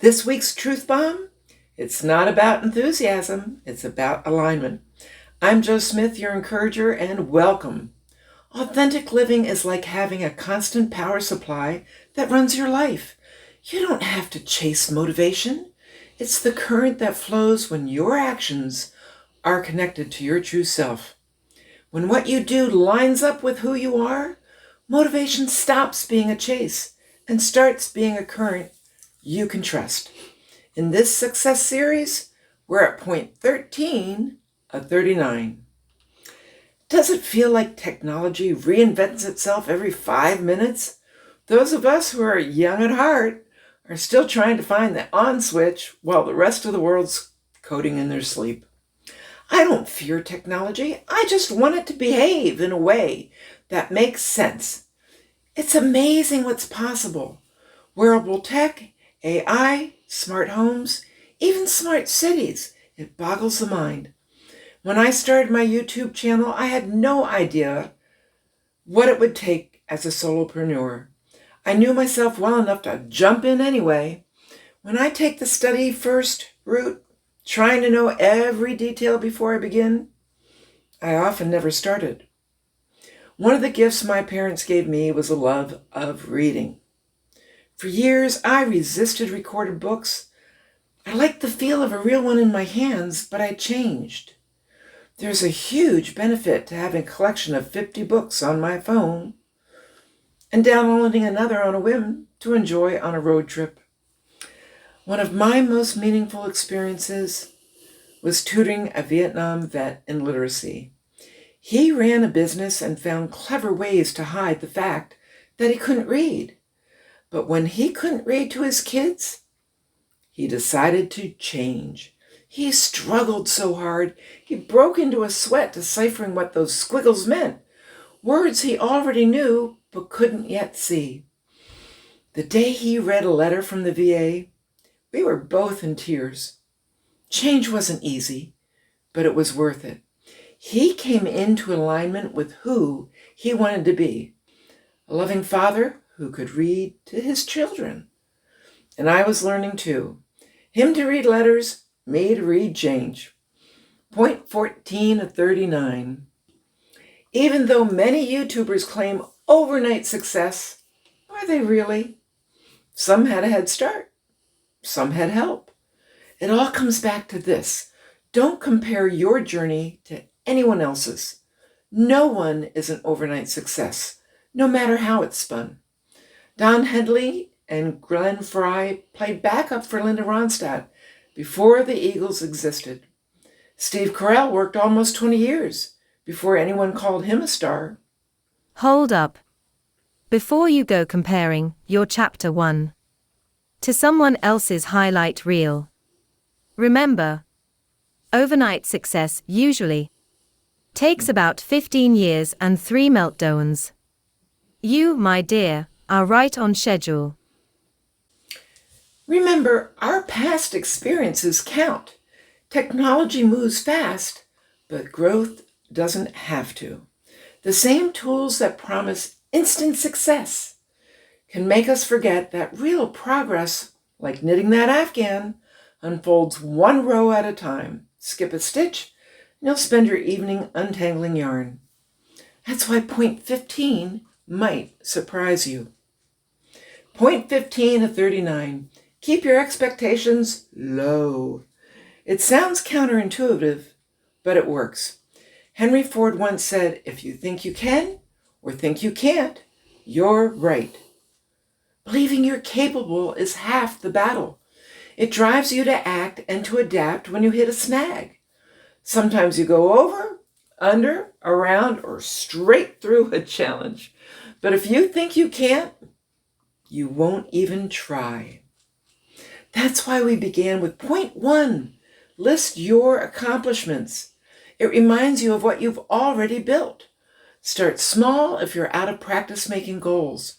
This week's Truth Bomb, it's not about enthusiasm, it's about alignment. I'm Joe Smith, your encourager, and welcome. Authentic living is like having a constant power supply that runs your life. You don't have to chase motivation. It's the current that flows when your actions are connected to your true self. When what you do lines up with who you are, motivation stops being a chase and starts being a current you can trust. In this success series, we're at point 13 of 39. Does it feel like technology reinvents itself every 5 minutes? Those of us who are young at heart are still trying to find the on switch while the rest of the world's coding in their sleep. I don't fear technology. I just want it to behave in a way that makes sense. It's amazing what's possible. Wearable tech, AI, smart homes, even smart cities. It boggles the mind. When I started my YouTube channel, I had no idea what it would take as a solopreneur. I knew myself well enough to jump in anyway. When I take the study first route, trying to know every detail before I begin, I often never started. One of the gifts my parents gave me was a love of reading. For years, I resisted recorded books. I liked the feel of a real one in my hands, but I changed. There's a huge benefit to having a collection of 50 books on my phone and downloading another on a whim to enjoy on a road trip. One of my most meaningful experiences was tutoring a Vietnam vet in literacy. He ran a business and found clever ways to hide the fact that he couldn't read. But when he couldn't read to his kids, he decided to change. He struggled so hard, he broke into a sweat deciphering what those squiggles meant, words he already knew but couldn't yet see. The day he read a letter from the VA, we were both in tears. Change wasn't easy, but it was worth it. He came into alignment with who he wanted to be, a loving father who could read to his children. And I was learning too. Him to read letters, me to read change. Point 14 of 39. Even though many YouTubers claim overnight success, are they really? Some had a head start. Some had help. It all comes back to this. Don't compare your journey to anyone else's. No one is an overnight success, no matter how it's spun. Don Henley and Glenn Frey played backup for Linda Ronstadt before the Eagles existed. Steve Carell worked almost 20 years before anyone called him a star. Hold up. Before you go comparing your chapter 1 to someone else's highlight reel, remember, overnight success usually takes about 15 years and 3 meltdowns. You, my dear, are right on schedule. Remember, our past experiences count. Technology moves fast, but growth doesn't have to. The same tools that promise instant success can make us forget that real progress, like knitting that Afghan, unfolds one row at a time. Skip a stitch, and you'll spend your evening untangling yarn. That's why point 15 might surprise you. Point 15 of 39. Keep your expectations low. It sounds counterintuitive, but it works. Henry Ford once said, if you think you can or think you can't, you're right. Believing you're capable is half the battle. It drives you to act and to adapt when you hit a snag. Sometimes you go over, under, around, or straight through a challenge. But if you think you can't, you won't even try. That's why we began with point 1. List your accomplishments. It reminds you of what you've already built. Start small if you're out of practice making goals.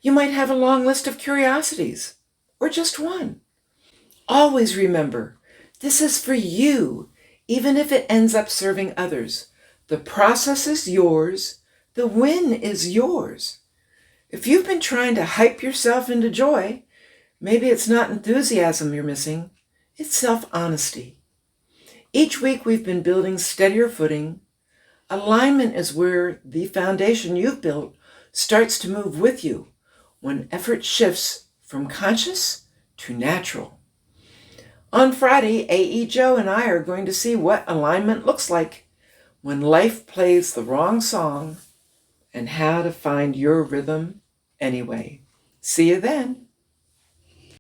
You might have a long list of curiosities, or just one. Always remember, this is for you, even if it ends up serving others. The process is yours. The win is yours. If you've been trying to hype yourself into joy, Maybe it's not enthusiasm you're missing, it's self-honesty. Each week we've been building steadier footing. Alignment is where the foundation you've built starts to move with you when effort shifts from conscious to natural. On Friday, 𝐬𝐡𝐢𝐬 and I are going to see what alignment looks like when life plays the wrong song and how to find your rhythm anyway. See you then.